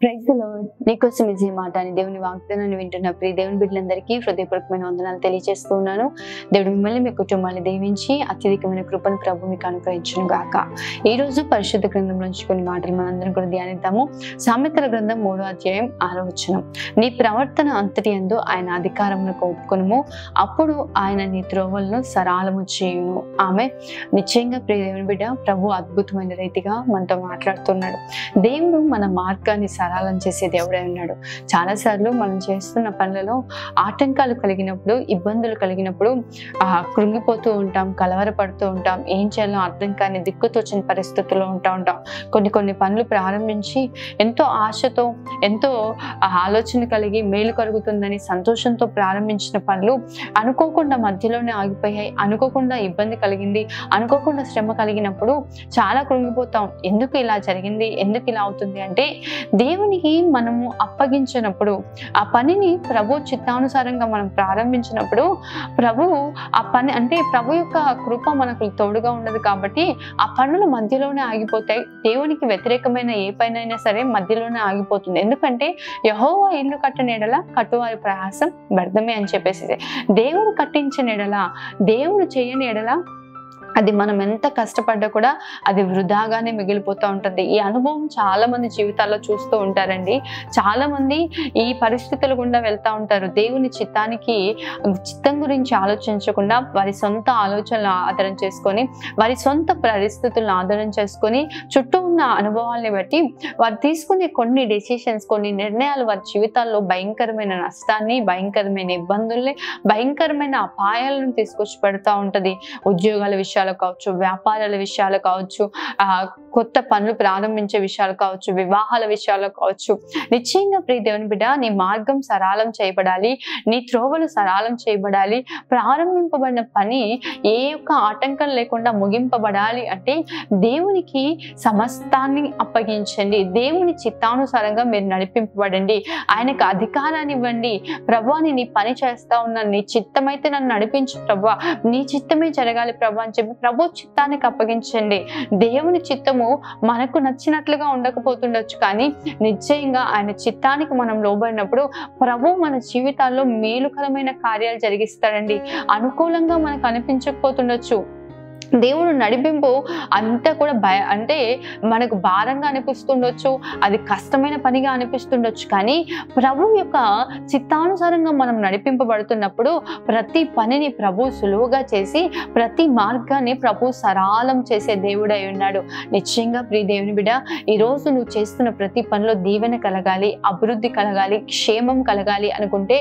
Praise the lord. నీకోసం ఇదే మాట అని దేవుని వాగ్దానాన్ని వింటున్న ప్రియ దేవుని బిడ్డలందరికీ హృదయపూర్వకమైన వందనాలు తెలియజేస్తూ ఉన్నాను. దేవుడు మిమ్మల్ని మీ కుటుంబాన్ని దీవించి అత్యధికమైన కృపను ప్రభు మీకు అనుగ్రహించును గాక. ఈ రోజు పరిశుద్ధ గ్రంథం నుంచి కొన్ని మాటలు మనందరం కూడా ధ్యానిద్దాము. సామెతల గ్రంథం 3వ అధ్యాయం 6వ వచనం. నీ ప్రవర్తన అంతటి యందు ఆయన అధికారమునకు ఒప్పుకొనుము, అప్పుడు ఆయన నీ త్రోవలను సరళము చేయును. ఆమె నిశ్చయంగా ప్రియ దేవుని బిడ్డ, ప్రభు అద్భుతమైన రీతిగా మనతో మాట్లాడుతున్నాడు. దేవుడు మన మార్గాన్ని సరళం చేసే దేవుడే ఉన్నాడు. చాలాసార్లు మనం చేస్తున్న పనులలో ఆటంకాలు కలిగినప్పుడు, ఇబ్బందులు కలిగినప్పుడు కృంగిపోతూ ఉంటాం, కలవరపడుతూ ఉంటాం, ఏం చేయాలో అర్థం కాని దిక్కుతోచని పరిస్థితుల్లో ఉంటాం. కొన్ని పనులు ప్రారంభించి ఎంతో ఆశతో, ఎంతో ఆలోచన కలిగి మేలు కలుగుతుందని సంతోషంతో ప్రారంభించిన పనులు అనుకోకుండా మధ్యలోనే ఆగిపోయాయి. అనుకోకుండా ఇబ్బంది కలిగింది, అనుకోకుండా శ్రమ కలిగినప్పుడు చాలా కృంగిపోతాం. ఎందుకు ఇలా జరిగింది, ఎందుకు ఇలా అవుతుంది అంటే, దేవునికి మనము అప్పగించినప్పుడు, ఆ పనిని ప్రభు చిత్తానుసారంగా మనం ప్రారంభించినప్పుడు, ప్రభువు ఆ పని అంటే ప్రభు యొక్క కృప మనకు తోడుగా ఉండదు కాబట్టి ఆ పనులు మధ్యలోనే ఆగిపోతాయి. దేవునికి వ్యతిరేకమైన ఏ పనైనా సరే మధ్యలోనే ఆగిపోతుంది. ఎందుకంటే యెహోవా ఇల్లు కట్టని ఎడల కట్టువారి ప్రయాసం వ్యర్థమే అని చెప్పేసి, దేవుడు కట్టించిన ఎడల, దేవుడు చేయని ఎడల అది మనం ఎంత కష్టపడ్డా కూడా అది వృధాగానే మిగిలిపోతూ ఉంటుంది. ఈ అనుభవం చాలా మంది జీవితాల్లో చూస్తూ ఉంటారండి. చాలా మంది ఈ పరిస్థితుల గుండా వెళ్తూ ఉంటారు. దేవుని చిత్తం గురించి ఆలోచించకుండా వారి సొంత ఆలోచనలు ఆధారం చేసుకొని, వారి సొంత పరిస్థితులను ఆధారం చేసుకొని, చుట్టూ ఉన్న అనుభవాల్ని బట్టి వారు తీసుకునే కొన్ని డెసిషన్స్, కొన్ని నిర్ణయాలు వారి జీవితాల్లో భయంకరమైన నష్టాన్ని, భయంకరమైన ఇబ్బందుల్ని, భయంకరమైన అపాయాలను తీసుకొచ్చి పెడతా ఉంటది. ఉద్యోగాల విషయాలు కావచ్చు, వ్యాపారాల విషయాలు కావచ్చు, కొత్త పనులు ప్రారంభించే విషయాలు కావచ్చు, వివాహాల విషయాలు కావచ్చు. నిశ్చయంగా ప్రియ దేవుని బిడ్డ, నీ మార్గం సరళం చేయబడాలి, నీ త్రోవలు సరళం చేయబడాలి. ప్రారంభింపబడిన పని ఏ యొక్క ఆటంకం లేకుండా ముగింపబడాలి అంటే దేవునికి సమస్తాన్ని అప్పగించండి. దేవుని చిత్తానుసారంగా మీరు నడిపింపబడండి. ఆయనకు అధికారాన్ని ఇవ్వండి. ప్రభువా, నీ పని చేస్తా ఉన్నాను, నీ చిత్తమైతే నన్ను నడిపించు ప్రభువా, నీ చిత్తమే జరగాలి ప్రభు అని చెప్పి ప్రభు చిత్తానికి అప్పగించండి. దేవుని చిత్తము మనకు నచ్చినట్లుగా ఉండకపోతుండొచ్చు, కానీ నిశ్చయంగా ఆయన చిత్తానికి మనం లోబడినప్పుడు ప్రభు మన జీవితాల్లో మేలుకరమైన కార్యాలు జరిగిస్తాడండి. అనుకూలంగా మనకు అనిపించకపోతుండొచ్చు, దేవుడు నడిపింపు అంతా కూడా అంటే మనకు భారంగా అనిపిస్తుండొచ్చు, అది కష్టమైన పనిగా అనిపిస్తుండొచ్చు, కానీ ప్రభు యొక్క చిత్తానుసారంగా మనం నడిపింపబడుతున్నప్పుడు ప్రతి పనిని ప్రభు సులువుగా చేసి, ప్రతి మార్గాన్ని ప్రభు సరళం చేసే దేవుడై ఉన్నాడు. నిశ్చయంగా ప్రియ దేవుని బిడ్డ, ఈరోజు నువ్వు చేస్తున్న ప్రతి పనిలో దీవెన కలగాలి, అభివృద్ధి కలగాలి, క్షేమం కలగాలి అనుకుంటే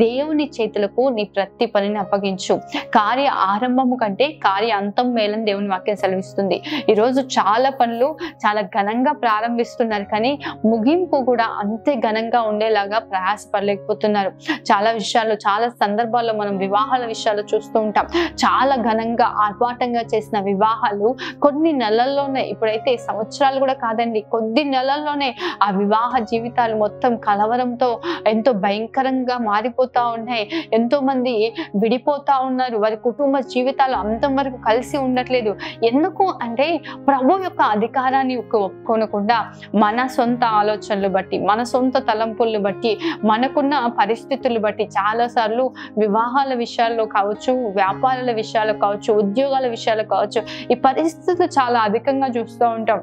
దేవుని చేతులకు నీ ప్రతి పనిని అప్పగించు. కార్య ఆరంభము కంటే కార్య అంతం మేలని దేవుని వాక్యం సెలవిస్తుంది. ఈరోజు చాలా పనులు చాలా ఘనంగా ప్రారంభిస్తున్నారు, కానీ ముగింపు కూడా అంతే ఘనంగా ఉండేలాగా ప్రయాసపడలేకపోతున్నారు. చాలా విషయాల్లో, చాలా సందర్భాల్లో మనం వివాహాల విషయాలు చూస్తూ ఉంటాం. చాలా ఘనంగా ఆర్భాటంగా చేసిన వివాహాలు కొన్ని నెలల్లోనే, ఇప్పుడైతే సంవత్సరాలు కూడా కాదండి, కొద్ది నెలల్లోనే ఆ వివాహ జీవితాలు మొత్తం కలవరంతో ఎంతో భయంకరంగా మారిపోతా ఉన్నాయి. ఎంతో మంది విడిపోతా ఉన్నారు. వారి కుటుంబ జీవితాలు అంతం వరకు కలిసి ఉండట్లేదు. ఎందుకు అంటే ప్రభు యొక్క అధికారాన్ని ఒప్పుకోనకుండా మన సొంత ఆలోచనలు బట్టి, మన సొంత తలంపులను బట్టి, మనకున్న పరిస్థితులు బట్టి చాలా సార్లు వివాహాల విషయాల్లో కావచ్చు, వ్యాపారాల విషయాలు కావచ్చు, ఉద్యోగాల విషయాలు కావచ్చు, ఈ పరిస్థితులు చాలా అధికంగా చూస్తూ ఉంటాం.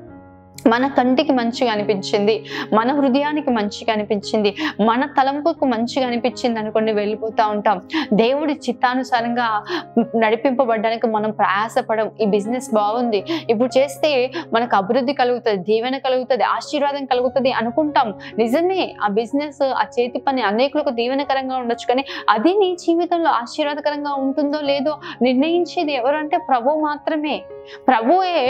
మన కంటికి మంచిగా అనిపించింది, మన హృదయానికి మంచిగా అనిపించింది, మన తలంపుకు మంచిగా అనిపించింది అనుకోండి, వెళ్ళిపోతూ ఉంటాం. దేవుడి చిత్తానుసారంగా నడిపింపబడడానికి మనం ప్రయాసపడం. ఈ బిజినెస్ బాగుంది, ఇప్పుడు చేస్తే మనకు అభివృద్ధి కలుగుతుంది, దీవెన కలుగుతుంది, ఆశీర్వాదం కలుగుతుంది అనుకుంటాం. నిజమే, ఆ బిజినెస్, ఆ చేతి పని అనేకులకు దీవెనకరంగా ఉండొచ్చు, కానీ అది నీ జీవితంలో ఆశీర్వాదకరంగా ఉంటుందో లేదో నిర్ణయించేది ఎవరు అంటే ప్రభు మాత్రమే. ప్రభువే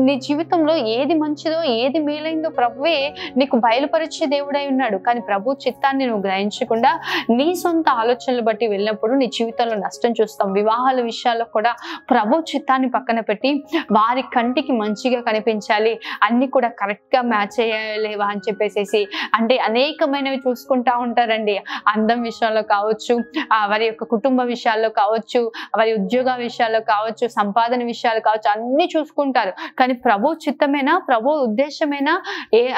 నీ జీవితంలో ఏది మంచిదో, ఏది మేలైందో ప్రభువే నీకు బయలుపరిచే దేవుడై ఉన్నాడు. కానీ ప్రభు చిత్తాన్ని నువ్వు గ్రహించకుండా నీ సొంత ఆలోచనలు బట్టి వెళ్ళినప్పుడు నీ జీవితంలో నష్టం చూస్తాం. వివాహాల విషయాల్లో కూడా ప్రభు చిత్తాన్ని పక్కన పెట్టి వారి కంటికి మంచిగా కనిపించాలి, అన్ని కూడా కరెక్ట్ గా మ్యాచ్ అయ్యలేవా అని చెప్పేసి అంటే అనేకమైనవి చూసుకుంటా ఉంటారండి. అందం విషయాల్లో కావచ్చు, వారి యొక్క కుటుంబ విషయాల్లో కావచ్చు, వారి ఉద్యోగ విషయాల్లో కావచ్చు, సంపాదన విషయాలు కావచ్చు, అన్ని చూసుకుంటారు. కానీ ప్రభు చిత్తమేనా, ప్రభు ఉద్దేశమేనా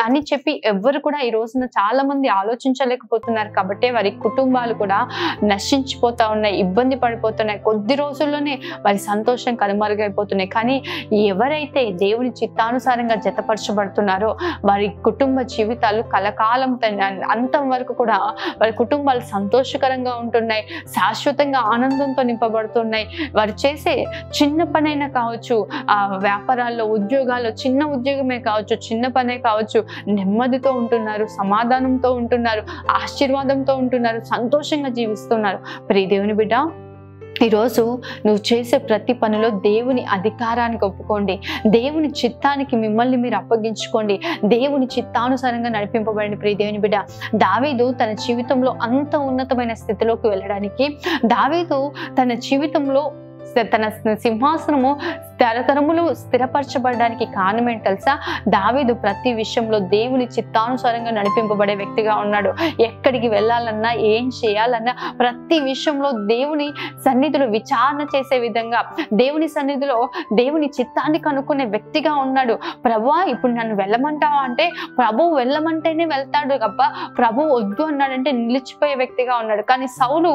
అని చెప్పి ఎవ్వరు కూడా ఈ రోజున చాలా మంది ఆలోచించలేకపోతున్నారు. కాబట్టి వారి కుటుంబాలు కూడా నశించిపోతా ఉన్నాయి, ఇబ్బంది పడిపోతున్నాయి. కొద్ది రోజుల్లోనే వారి సంతోషం కనుమరుగైపోతున్నాయి. కానీ ఎవరైతే దేవుని చిత్తానుసారంగా జతపరచబడుతున్నారో వారి కుటుంబ జీవితాలు కలకాలం అంతం వరకు కూడా వారి కుటుంబాలు సంతోషకరంగా ఉంటున్నాయి, శాశ్వతంగా ఆనందంతో నింపబడుతున్నాయి. వారు చేసే చిన్న పనైనా కావచ్చు, ఆ వ్యాపారాల్లో, ఉద్యోగాల్లో, చిన్న ఉద్యోగమే కావచ్చు, చిన్న పనే కావచ్చు, నెమ్మదితో ఉంటున్నారు, సమాధానంతో ఉంటున్నారు, ఆశీర్వాదంతో ఉంటున్నారు, సంతోషంగా జీవిస్తున్నారు. ప్రియ దేవుని బిడ్డ, ఈరోజు నువ్వు చేసే ప్రతి పనిలో దేవుని అధికారానికి ఒప్పుకోండి, దేవుని చిత్తానికి మిమ్మల్ని మీరు అప్పగించుకోండి, దేవుని చిత్తానుసారంగా నడిపింపబడిన ప్రియ దేవుని బిడ్డ. దావీదు తన జీవితంలో అంత ఉన్నతమైన స్థితిలోకి వెళ్ళడానికి, దావీదు తన జీవితంలో తన సింహాసనము తరతరములు స్థిరపరచబడడానికి కారణం ఏంటి తెలుసా? దావీదు ప్రతి విషయంలో దేవుని చిత్తానుసారంగా నడిపింపబడే వ్యక్తిగా ఉన్నాడు. ఎక్కడికి వెళ్ళాలన్నా, ఏం చేయాలన్నా ప్రతి విషయంలో దేవుని సన్నిధిలో విచారణ చేసే విధంగా, దేవుని సన్నిధిలో దేవుని చిత్తాన్ని కనుక్కునే వ్యక్తిగా ఉన్నాడు. ప్రభువా ఇప్పుడు నన్ను వెళ్ళమంటావా అంటే ప్రభువు వెళ్ళమంటేనే వెళ్తాడు తప్ప ప్రభు వద్దు అన్నాడంటే నిలిచిపోయే వ్యక్తిగా ఉన్నాడు. కానీ సౌలు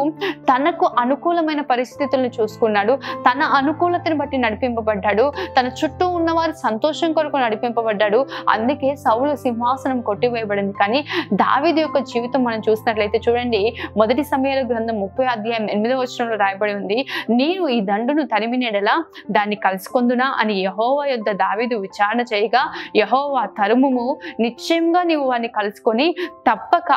తనకు అనుకూలమైన పరిస్థితులను చూసుకున్నాడు, తన అనుకూలతను బట్టి నడిపింపబడ్డాడు, తన చుట్టూ ఉన్నవారు సంతోషం కొరకు నడిపింపబడ్డాడు. అందుకే సౌలు సింహాసనం కొట్టివేయబడింది. కానీ దావీదు యొక్క జీవితం మనం చూసినట్లయితే చూడండి, 1 సమూయేలు గ్రంథం 30వ అధ్యాయం 8వ వచనంలో రాయబడి ఉంది, నేను ఈ దండును తరిమినెడలా దాన్ని కలుసుకొందునా అని యెహోవా యొద్ద దావీదు విచారణ చేయగా, యెహోవా తరుముము, నిశ్చయంగా నీవు వారిని కలుసుకొని తప్పక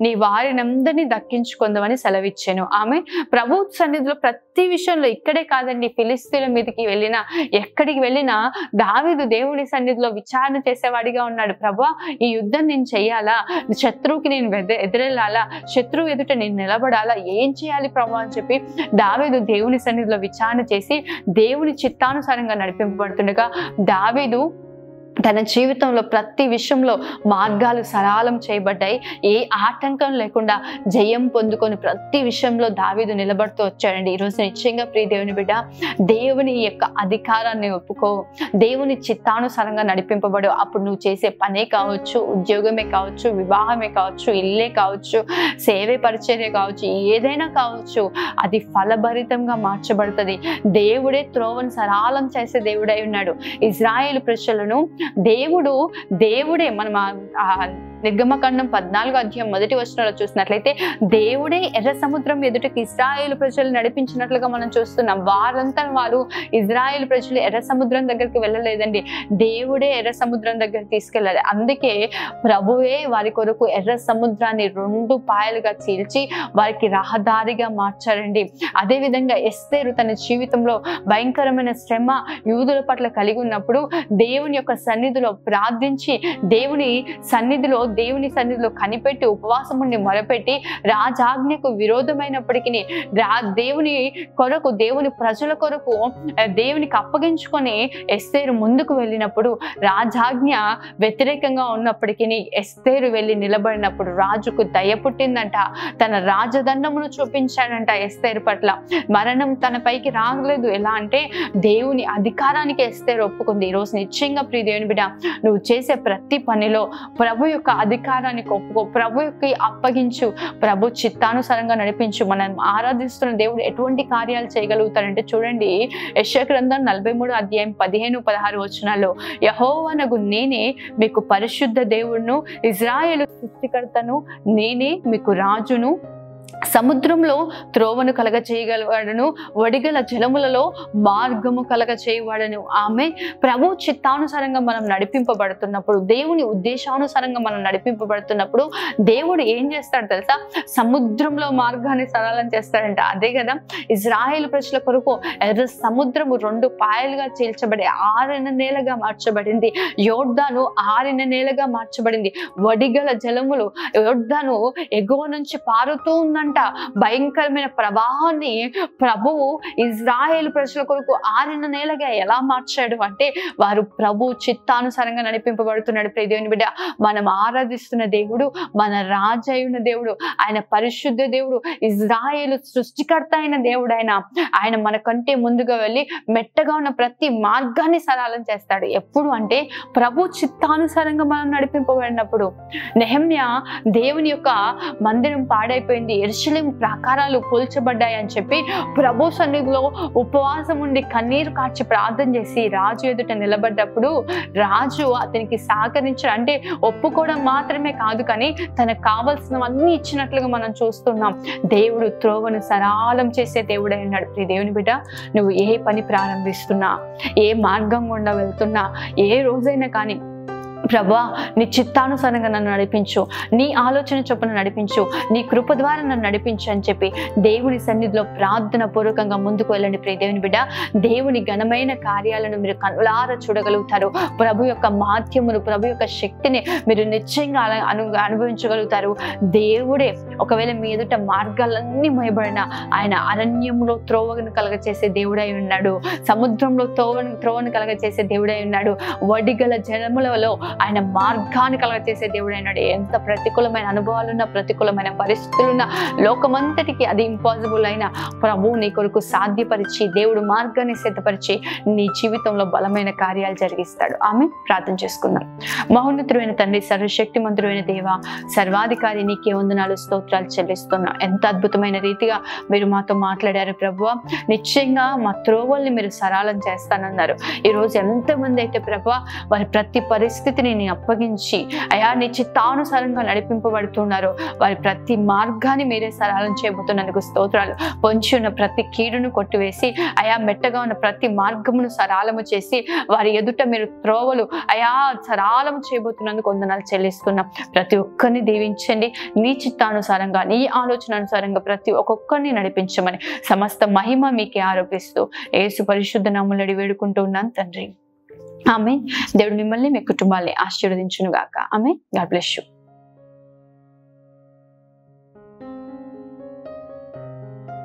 నీ వారినందరినీ దక్కించుకుందామని సెలవిచ్చాను. ఆమె ప్రభు సన్నిధిలో ప్రతి విషయంలో, ఇక్కడే కాదండి, ఫిలిస్తీన్ల మీదకి వెళ్ళినా, ఎక్కడికి వెళ్ళినా దావీదు దేవుని సన్నిధిలో విచారణ చేసేవాడిగా ఉన్నాడు. ప్రభువా ఈ యుద్ధం నేను చెయ్యాలా, శత్రువుకి నేను ఎదురెళ్ళాలా, శత్రువు ఎదుట నేను నిలబడాలా, ఏం చేయాలి ప్రభు అని చెప్పి దావీదు దేవుని సన్నిధిలో విచారణ చేసి దేవుని చిత్తానుసారంగా నడిపింపబడుతుండగా దావీదు తన జీవితంలో ప్రతి విషయంలో మార్గాలు సరళం చేయబడ్డాయి. ఏ ఆటంకం లేకుండా జయం పొందుకొని ప్రతి విషయంలో దావీదు నిలబడుతూ వచ్చాడండి. ఈరోజు నిశ్చయంగా ప్రియ దేవుని బిడ్డ, దేవుని యొక్క అధికారాన్ని ఒప్పుకో, దేవుని చిత్తానుసారంగా నడిపింపబడు. అప్పుడు నువ్వు చేసే పనే కావచ్చు, ఉద్యోగమే కావచ్చు, వివాహమే కావచ్చు, ఇల్లే కావచ్చు, సేవే పరిచర్య కావచ్చు, ఏదైనా కావచ్చు, అది ఫలభరితంగా మార్చబడుతుంది. దేవుడే త్రోవను సరళం చేసే దేవుడై ఉన్నాడు. ఇజ్రాయేలు ప్రజలను దేవుడే మనం నిర్గమకాండం 14వ అధ్యాయం 1వ వచనంలో చూసినట్లయితే దేవుడే ఎర్ర సముద్రం ఎదుటికి ఇశ్రాయేలు ప్రజలు నడిపించినట్లుగా మనం చూస్తున్నాం. వారంతా వారు ఇశ్రాయేలు ప్రజలు ఎర్ర సముద్రం దగ్గరికి వెళ్ళలేదండి, దేవుడే ఎర్ర సముద్రం దగ్గర తీసుకెళ్ళాలి. అందుకే ప్రభువే వారి కొరకు ఎర్ర సముద్రాన్ని 2 పాయలుగా చీల్చి వారికి రహదారిగా మార్చారండి. అదే విధంగా ఎస్తేరు తన జీవితంలో భయంకరమైన శ్రమ యూదుల పట్ల కలిగి ఉన్నప్పుడు దేవుని యొక్క సన్నిధిలో ప్రార్థించి దేవుని సన్నిధిలో కనిపెట్టి ఉపవాసం ఉండి మొరపెట్టి రాజాజ్ఞకు విరోధమైనప్పటికీ దేవుని కొరకు, దేవుని ప్రజల కొరకు దేవునికి అప్పగించుకొని ఎస్తేరు ముందుకు వెళ్ళినప్పుడు, రాజాజ్ఞ వ్యతిరేకంగా ఉన్నప్పటికీ ఎస్తేరు వెళ్ళి నిలబడినప్పుడు రాజుకు దయ పుట్టిందంట. తన రాజదండమును చూపించాడంట ఎస్తేరు పట్ల. మరణం తన పైకి రాగలేదు. ఎలా అంటే దేవుని అధికారానికి ఎస్తేరు ఒప్పుకుంది. ఈరోజు నిశ్చయంగా ప్రియ దేవుని బిడ్డ, నువ్వు చేసే ప్రతి పనిలో ప్రభు యొక్క అధికారానికి ఒప్పుకో, ప్రభు యొక్క అప్పగించు, ప్రభు చిత్తానుసారంగా నడిపించు. మనం ఆరాధిస్తున్న దేవుడు ఎటువంటి కార్యాలు చేయగలుగుతారంటే చూడండి, యెషయా గ్రంథం 43వ అధ్యాయం 15-16 వచనాల్లో, యెహోవానగు నేనే మీకు పరిశుద్ధ దేవుడును, ఇశ్రాయేలు సృష్టికర్తను, నేనే మీకు రాజును, సముద్రంలో త్రోవను కలగ చేయగలవాడను, వడిగల జలములలో మార్గము కలగ చేయవాడను. ఆమె ప్రభు చిత్తానుసారంగా మనం నడిపింపబడుతున్నప్పుడు, దేవుని ఉద్దేశానుసారంగా మనం నడిపింపబడుతున్నప్పుడు దేవుడు ఏం చేస్తాడు తెలుసా? సముద్రంలో మార్గాన్ని సరళం చేస్తాడంట. అదే కదా ఇజ్రాయేలు ప్రజల కొరకు ఎర్ర సముద్రము 2 పాయలుగా చీల్చబడి 6 నేలగా మార్చబడింది. యోర్దాను 6 నేలగా మార్చబడింది. వడిగల జలములు, యోర్దాను ఎగువ నుంచి పారుతూ ఉందంట. భయంకరమైన ప్రవాహాన్ని ప్రభువు ఇజ్రాయేలు ప్రజల కొరకు ఆరిన నేలగా ఎలా మార్చాడు అంటే వారు ప్రభు చిత్తానుసారంగా నడిపింపబడుతున్నాడు. ప్రియ దేవుని బిడ్డ, మనం ఆరాధిస్తున్న దేవుడు మన రాజు అయిన దేవుడు, ఆయన పరిశుద్ధ దేవుడు, ఇజ్రాయేలు సృష్టికర్త అయిన దేవుడు. ఆయన మనకంటే ముందుగా వెళ్ళి మెట్టగా ఉన్న ప్రతి మార్గాన్ని సరళం చేస్తాడు. ఎప్పుడు అంటే ప్రభు చిత్తానుసారంగా మనం నడిపింపబడినప్పుడు. నెహెమ్యా దేవుని యొక్క మందిరం పాడైపోయింది, యెరూషలేము ప్రాకారాలు కూల్చబడ్డాయి అని చెప్పి ప్రభు సన్నిధిలో ఉపవాసం ఉండి కన్నీరు కార్చి ప్రార్థన చేసి రాజు ఎదుట నిలబడ్డప్పుడు రాజు అతనికి సహకరించాడు. అంటే ఒప్పుకోవడం మాత్రమే కాదు, కానీ తనకు కావలసినవన్నీ ఇచ్చినట్లుగా మనం చూస్తున్నాం. దేవుడు త్రోవను సరళం చేసే దేవుడై ఉన్నాడు. ప్రియ దేవుని బిడ్డ, నువ్వు ఏ పని ప్రారంభిస్తున్నా, ఏ మార్గం గుండా వెళ్తున్నా, ఏ రోజైనా కానీ ప్రభా నీ చిత్తానుసారంగా నన్ను నడిపించు, నీ ఆలోచన చొప్పున నడిపించు, నీ కృప ద్వారా నన్ను నడిపించు అని చెప్పి దేవుని సన్నిధిలో ప్రార్థన పూర్వకంగా ముందుకు వెళ్ళండి. ప్రియ దేవుని బిడ్డ, దేవుని ఘనమైన కార్యాలను మీరు కనులారా చూడగలుగుతారు. ప్రభు యొక్క మాధ్యములు, ప్రభు యొక్క శక్తిని మీరు నిశ్చయంగా అనుభవించగలుగుతారు. దేవుడే ఒకవేళ మీ ఎదుట మార్గాలన్నీ మోయబడిన ఆయన అరణ్యంలో త్రోవను కలగచేసే దేవుడై ఉన్నాడు, సముద్రంలో త్రోవను కలగచేసే దేవుడై ఉన్నాడు, వడిగల జనములలో ఆయన మార్గాన్ని కలగచేసే దేవుడు అయినాడు. ఎంత ప్రతికూలమైన అనుభవాలున్నా, ప్రతికూలమైన పరిస్థితులున్నా, లోకమంతటికి అది ఇంపాసిబుల్ అయినా ప్రభు నీ కొరకు సాధ్యపరిచి దేవుడు మార్గాన్ని సిద్ధపరిచి నీ జీవితంలో బలమైన కార్యాలు జరిగిస్తాడు. ఆమె ప్రార్థన చేసుకుందాం. మహోన్నతుడైన తండ్రి, సర్వశక్తిమంతుడైన దేవ, సర్వాధికారి, నీకే వందనాలు, స్తోత్రాలు చెల్లిస్తున్నా. ఎంత అద్భుతమైన రీతిగా మీరు మాతో మాట్లాడారు ప్రభువా. నిశ్చయంగా మా త్రోవల్ని మీరు సరళం చేస్తానన్నారు. ఈరోజు ఎంతమంది అయితే ప్రభువా వారి ప్రతి పరిస్థితిని నేను అప్పగించి అయా నీ చిత్తానుసారంగా నడిపింపబడుతున్నారు, వారి ప్రతి మార్గాన్ని మీరే సరళం చేయబోతున్నందుకు స్తోత్రాలు. పొంచి ఉన్న ప్రతి కీడును కొట్టివేసి అయా మెట్టగా ఉన్న ప్రతి మార్గమును సరళము చేసి వారి ఎదుట మీరు త్రోవలు అయా సరళము చేయబోతున్నందుకు వందనాలు చెల్లిస్తున్నాం. ప్రతి ఒక్కరిని దీవించండి, నీ చిత్తానుసారంగా, నీ ఆలోచన అనుసారంగా ప్రతి ఒక్కొక్కరిని నడిపించమని సమస్త మహిమ మీకే ఆరోపిస్తూ యేసు పరిశుద్ధ నామములో వేడుకుంటూ ఉన్నాను తండ్రి. ఆమేన్. దేవుడు మిమ్మల్ని, మీ కుటుంబాన్ని ఆశీర్వదించును గాక. ఆమేన్. God bless you.